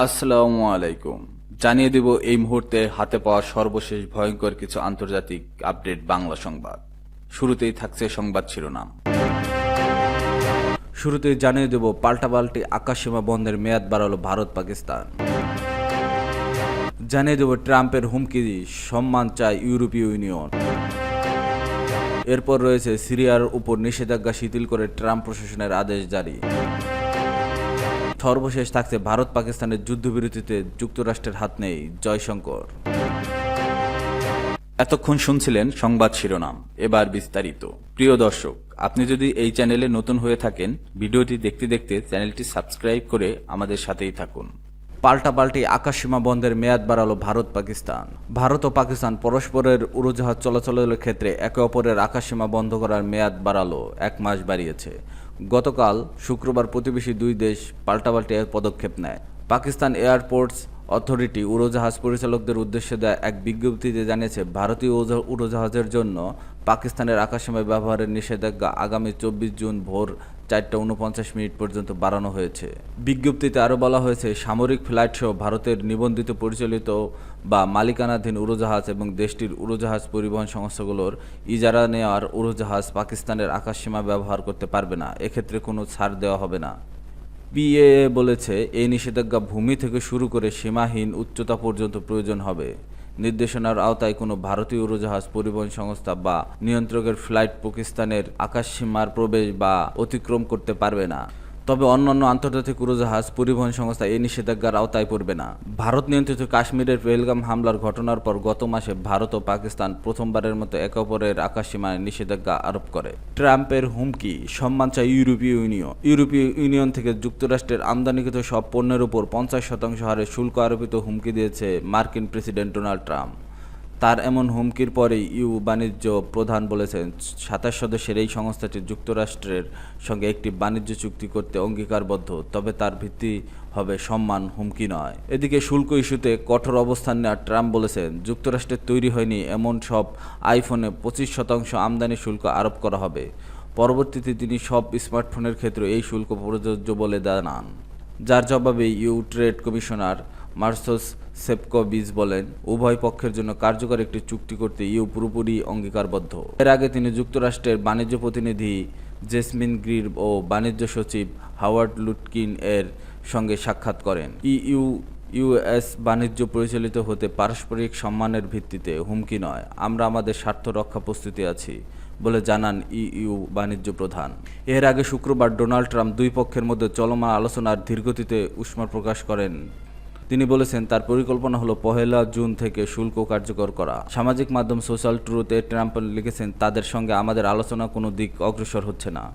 আসসালামু আলাইকুম। জানিয়ে দেব এই মুহূর্তে হাতে পাওয়া সর্বশেষ ভয়ঙ্কর কিছু আন্তর্জাতিক আপডেট বাংলা সংবাদ। শুরুতেই থাকছে সংবাদ শিরোনাম। শুরুতেই জানিয়ে দেব পাল্টাপাল্টি আকাশসীমা বন্ধের মেয়াদ বাড়ালো ভারত পাকিস্তান। জানিয়ে দেব ট্রাম্পের হুমকি, সম্মান চায় ইউরোপীয় ইউনিয়ন। এরপর রয়েছে সিরিয়ার উপর নিষেধাজ্ঞা শিথিল করে ট্রাম্প প্রশাসনের আদেশ জারি। সর্বশেষ থাকছে ভারত পাকিস্তানের যুদ্ধবিরতিতে যুক্তরাষ্ট্রের হাত নেই, জয়শঙ্কর। এতক্ষণ শুনছিলেন সংবাদ শিরোনাম, এবার বিস্তারিত। প্রিয় দর্শক, আপনি যদি এই চ্যানেলে নতুন হয়ে থাকেন, ভিডিওটি দেখতে দেখতে চ্যানেলটি সাবস্ক্রাইব করে আমাদের সাথেই থাকুন। পাল্টাপাল্টি আকাশসীমা বন্ধের মেয়াদ বাড়ালো ভারত পাকিস্তান। ভারত ও পাকিস্তান পরস্পরের উড়োজাহাজ চলাচলের ক্ষেত্রে একে অপরের আকাশসীমা বন্ধ করার মেয়াদ বাড়ালো, 1 মাস বাড়িয়েছে। গতকাল শুক্রবার প্রতিবেশী দুই দেশ পাল্টাপাল্টি পদক্ষেপ নেয়। পাকিস্তান এয়ারপোর্টস অথরিটি উড়োজাহাজ পরিচালকদের উদ্দেশ্যে দেয় এক বিজ্ঞপ্তিতে জানিয়েছে, ভারতীয় উড়োজাহাজের জন্য পাকিস্তানের আকাশসীমা ব্যবহারের নিষেধাজ্ঞা আগামী 24 জুন ভোর 4:49 পর্যন্ত বাড়ানো হয়েছে। বিজ্ঞপ্তিতে আরও বলা হয়েছে, সামরিক ফ্লাইট সহ ভারতের নিবন্ধিত, পরিচালিত বা মালিকানাধীন উড়োজাহাজ এবং দেশটির উড়োজাহাজ পরিবহন সংস্থাগুলোর ইজারা নেওয়ার উড়োজাহাজ পাকিস্তানের আকাশসীমা ব্যবহার করতে পারবে না। এক্ষেত্রে কোনো ছাড় দেওয়া হবে না। পিএএ বলেছে, এই নিষেধাজ্ঞা ভূমি থেকে শুরু করে সীমাহীন উচ্চতা পর্যন্ত প্রয়োজন হবে। নির্দেশনার আওতায় কোনো ভারতীয় উড়োজাহাজ পরিবহন সংস্থা বা নিয়ন্ত্রকের ফ্লাইট পাকিস্তানের আকাশসীমার প্রবেশ বা অতিক্রম করতে পারবে না। তবে অন্যান্য আন্তর্জাতিক উড়োজাহাজ পরিবহন সংস্থা এই নিষেধাজ্ঞার আওতায় পড়বে না। ভারত নিয়ন্ত্রিত কাশ্মীরের পেহেলগাম হামলার ঘটনার পর গত মাসে ভারত ও পাকিস্তান প্রথমবারের মতো একে অপরের আকাশসীমায় নিষেধাজ্ঞা আরোপ করে। ট্রাম্পের হুমকি, সম্মান চায় ইউরোপীয় ইউনিয়ন। ইউরোপীয় ইউনিয়ন থেকে যুক্তরাষ্ট্রের আমদানিকৃত সব পণ্যের উপর 50% হারে শুল্ক আরোপিত হুমকি দিয়েছে মার্কিন প্রেসিডেন্ট ডোনাল্ড ট্রাম্প। তার এমন হুমকির পরেই ইউ বাণিজ্য প্রধান বলেছেন, 27 সদস্যের এই সংস্থাটি যুক্তরাষ্ট্রের সঙ্গে একটি বাণিজ্য চুক্তি করতে অঙ্গীকারবদ্ধ, তবে তার ভিত্তি হবে সম্মান, হুমকি নয়। এদিকে শুল্ক ইস্যুতে কঠোর অবস্থান নেওয়া ট্রাম্প বলেছেন, যুক্তরাষ্ট্রের তৈরি হয়নি এমন সব আইফোনে 25% আমদানি শুল্ক আরোপ করা হবে। পরবর্তীতে তিনি সব স্মার্টফোনের ক্ষেত্রে এই শুল্ক প্রযোজ্য বলে জানান। যার জবাবে ইউ ট্রেড কমিশনার মার্সোস সেফকোভিচ বলেন, উভয় পক্ষের জন্য কার্যকর একটি চুক্তি করতে ইউ পুরোপুরি অঙ্গীকারবদ্ধ। এর আগে তিনি যুক্তরাষ্ট্রের বাণিজ্য প্রতিনিধি জেসমিন গ্রির ও বাণিজ্য সচিব হাওয়ার্ড লুটকিন এর সঙ্গে সাক্ষাৎ করেন। ইউএস বাণিজ্য পরিচালিত হতে পারস্পরিক সম্মানের ভিত্তিতে, হুমকি নয়। আমরা আমাদের স্বার্থ রক্ষা প্রস্তুতি আছি বলে জানান ইইউ বাণিজ্য প্রধান। এর আগে শুক্রবার ডোনাল্ড ট্রাম্প দুই পক্ষের মধ্যে চলমান আলোচনার ধীরগতিতে উষ্মা প্রকাশ করেন। তিনি বলেছেন, তার পরিকল্পনা হলো 1 জুন থেকে শুল্ক কার্যকর করা। সামাজিক মাধ্যম সোশ্যাল ট্রুথে ট্রাম্প লিখেছেন, তাদের সঙ্গে আমাদের আলোচনা কোনো দিক অগ্রসর হচ্ছে না।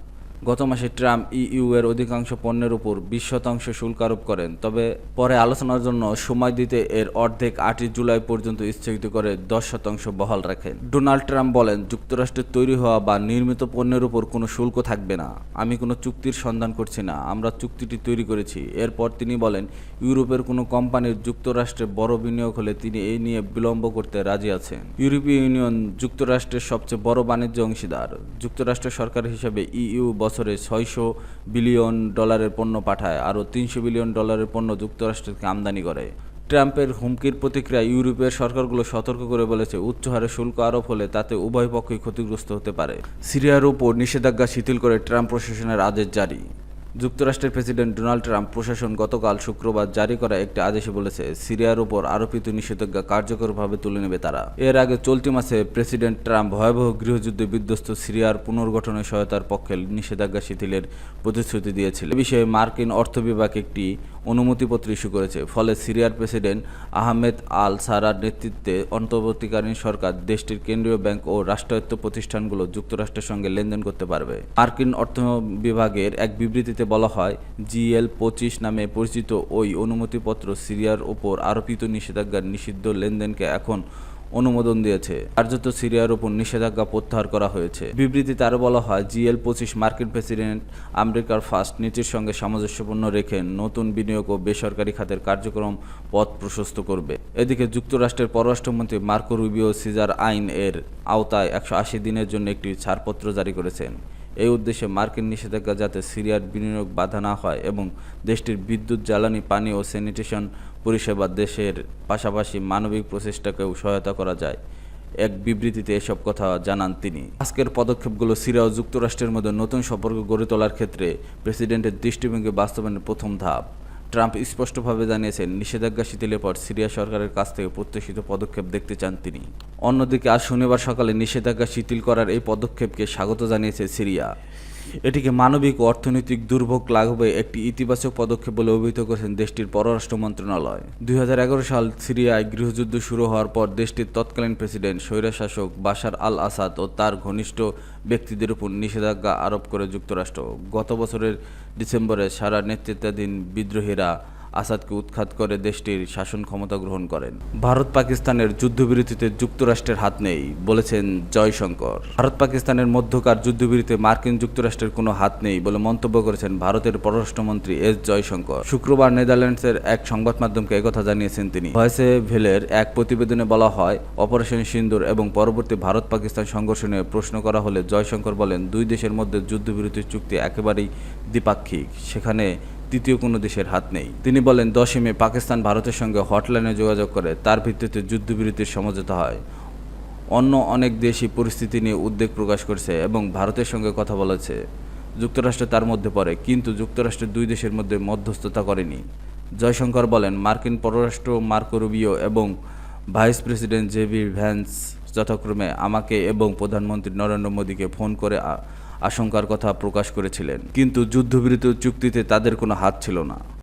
গত মাসে ট্রাম্প ইইউ এর অধিকাংশ পণ্যের উপর 20% শুল্ক আরোপ করেন, তবে পরে আলোচনার জন্য সময় দিতে এর অর্ধেক 8 জুলাই পর্যন্ত স্থগিত করে 10% বহাল রাখেন। ডোনাল্ড ট্রাম্প বলেন, যুক্তরাষ্ট্রের তৈরি হওয়া বা নির্মিত পণ্যের উপর কোনো শুল্ক থাকবে না। আমি কোনো চুক্তির সন্ধান করছি না, আমরা চুক্তিটি তৈরি করেছি। এরপর তিনি বলেন, ইউরোপের কোনো কোম্পানির যুক্তরাষ্ট্রে বড় বিনিয়োগ হলে তিনি এই নিয়ে বিলম্ব করতে রাজি আছেন। ইউরোপীয় ইউনিয়ন যুক্তরাষ্ট্রের সবচেয়ে বড় বাণিজ্য অংশীদার। যুক্তরাষ্ট্রের সরকার হিসেবে ইইউ বছরে $600 বিলিয়ন পণ্য পাঠায়, আরও $300 বিলিয়ন পণ্য যুক্তরাষ্ট্র থেকে আমদানি করে। ট্রাম্পের হুমকির প্রতিক্রিয়ায় ইউরোপের সরকারগুলো সতর্ক করে বলেছে, উচ্চ হারে শুল্ক আরোপ হলে তাতে উভয় পক্ষই ক্ষতিগ্রস্ত হতে পারে। সিরিয়ার উপর নিষেধাজ্ঞা শিথিল করে ট্রাম্প প্রশাসনের আদেশ জারি। যুক্তরাষ্ট্রের প্রেসিডেন্ট ডোনাল্ড ট্রাম্প প্রশাসন গতকাল শুক্রবার জারি করা একটি আদেশে বলেছে, সিরিয়ার উপর আরোপিত নিষেধাজ্ঞা কার্যকরভাবে তুলে নেবে তারা। এর আগে চলতি মাসে প্রেসিডেন্ট ট্রাম্প ভয়াবহ গৃহযুদ্ধে বিধ্বস্ত সিরিয়ার পুনর্গঠনে সহায়তার পক্ষে নিষেধাজ্ঞা শিথিলের প্রতিশ্রুতি দিয়েছিল। এ বিষয়ে মার্কিন অর্থ বিভাগ একটি অনুমতিপত্র ইস্যু করেছে। ফলে সিরিয়ার প্রেসিডেন্ট আহমেদ আল সারার নেতৃত্বে অন্তর্বর্তীকালীন সরকার দেশটির কেন্দ্রীয় ব্যাংক ও রাষ্ট্রায়ত্ত প্রতিষ্ঠানগুলো যুক্তরাষ্ট্রের সঙ্গে লেনদেন করতে পারবে। মার্কিন অর্থ বিভাগের এক বিবৃতিতে বলা হয়, GL-25 নামে পরিচিত ওই অনুমতিপত্র সিরিয়ার ওপর আরোপিত নিষেধাজ্ঞার নিষিদ্ধ লেনদেনকে এখন অনুমোদন দিয়েছে। কার্যত সিরিয়ার উপর নিষেধাজ্ঞা প্রত্যাহার করা হয়েছে। বিবৃতিতে আরও বলা হয়, GL-25 মার্কিন প্রেসিডেন্ট আমেরিকার ফার্স্ট নীতির সঙ্গে সামঞ্জস্যপূর্ণ রেখে নতুন বিনিয়োগ ও বেসরকারি খাতের কার্যক্রম পথ প্রশস্ত করবে। এদিকে যুক্তরাষ্ট্রের পররাষ্ট্রমন্ত্রী মার্কো রুবিও সিজার আইন এর আওতায় 180 দিনের জন্য একটি ছাড়পত্র জারি করেছেন। এই উদ্দেশ্যে মার্কিন নিষেধাজ্ঞা যাতে সিরিয়ার বিনিয়োগ বাধা না হয় এবং দেশটির বিদ্যুৎ, জ্বালানি, পানি ও স্যানিটেশন পরিষেবা দেশের পাশাপাশি মানবিক প্রচেষ্টাকেও সহায়তা করা যায়। এক বিবৃতিতে এসব কথা জানান তিনি। আজকের পদক্ষেপগুলো সিরিয়া ও যুক্তরাষ্ট্রের মধ্যে নতুন সম্পর্ক গড়ে তোলার ক্ষেত্রে প্রেসিডেন্টের দৃষ্টিভঙ্গি বাস্তবায়নের প্রথম ধাপ। ট্রাম্প স্পষ্টভাবে জানিয়েছেন, নিষেধাজ্ঞা শিথিলের পর সিরিয়া সরকারের কাছ থেকে প্রত্যাশিত পদক্ষেপ দেখতে চান তিনি। অন্যদিকে আজ শনিবার সকালে নিষেধাজ্ঞা শিথিল করার এই পদক্ষেপকে স্বাগত জানিয়েছে সিরিয়া। এটিকে মানবিক ও অর্থনৈতিক দুর্ভোগ লাঘবে একটি ইতিবাচক পদক্ষেপ বলে অভিহিত করেছেন দেশটির পররাষ্ট্র মন্ত্রণালয়। 2011 সাল সিরিয়ায় গৃহযুদ্ধ শুরু হওয়ার পর দেশটির তৎকালীন প্রেসিডেন্ট স্বৈরশাসক বাশার আল আসাদ ও তার ঘনিষ্ঠ ব্যক্তিদের উপর নিষেধাজ্ঞা আরোপ করে যুক্তরাষ্ট্র। গত বছরের ডিসেম্বরে সারা নেতৃত্বাধীন বিদ্রোহীরা আসাদকে উৎখাত করে দেশটির শাসন ক্ষমতা গ্রহণ করেন। ভারত পাকিস্তানের যুদ্ধবিরতিতে যুক্তরাষ্ট্রের হাত নেই বলেছেন জয়শঙ্কর। ভারত পাকিস্তানের মধ্যকার যুদ্ধবিরতিতে মার্কিন যুক্তরাষ্ট্রের কোনো হাত নেই বলে মন্তব্য করেছেন ভারতের পররাষ্ট্রমন্ত্রী এস জয়শঙ্কর। শুক্রবার নেদারল্যান্ডসের এক সংবাদ মাধ্যমকে একথা জানিয়েছেন তিনি। ভয়েসে ভেলের এক প্রতিবেদনে বলা হয়, অপারেশন সিন্দুর এবং পরবর্তী ভারত পাকিস্তান সংঘর্ষ নিয়ে প্রশ্ন করা হলে জয়শঙ্কর বলেন, দুই দেশের মধ্যে যুদ্ধবিরতির চুক্তি একেবারেই দ্বিপাক্ষিক, সেখানে তৃতীয় কোনো দেশের হাত নেই। তিনি বলেন, 10 মে পাকিস্তান ভারতের সঙ্গে হটলাইনে যোগাযোগ করে, তার ভিত্তিতে যুদ্ধবিরতির সমঝোতা হয়। অন্য অনেক দেশই পরিস্থিতি নিয়ে উদ্বেগ প্রকাশ করেছে এবং ভারতের সঙ্গে কথা বলেছে। যুক্তরাষ্ট্র তার মধ্যে পড়ে, কিন্তু যুক্তরাষ্ট্র দুই দেশের মধ্যে মধ্যস্থতা করেনি। জয়শঙ্কর বলেন, মার্কিন পররাষ্ট্র মার্কো রুবিও এবং ভাইস প্রেসিডেন্ট জেডি ভ্যান্স যথাক্রমে আমাকে এবং প্রধানমন্ত্রী নরেন্দ্র মোদীকে ফোন করে আশঙ্কার কথা প্রকাশ করেছিলেন, কিন্তু যুদ্ধবিরতি চুক্তিতে তাদের কোনো হাত ছিল না।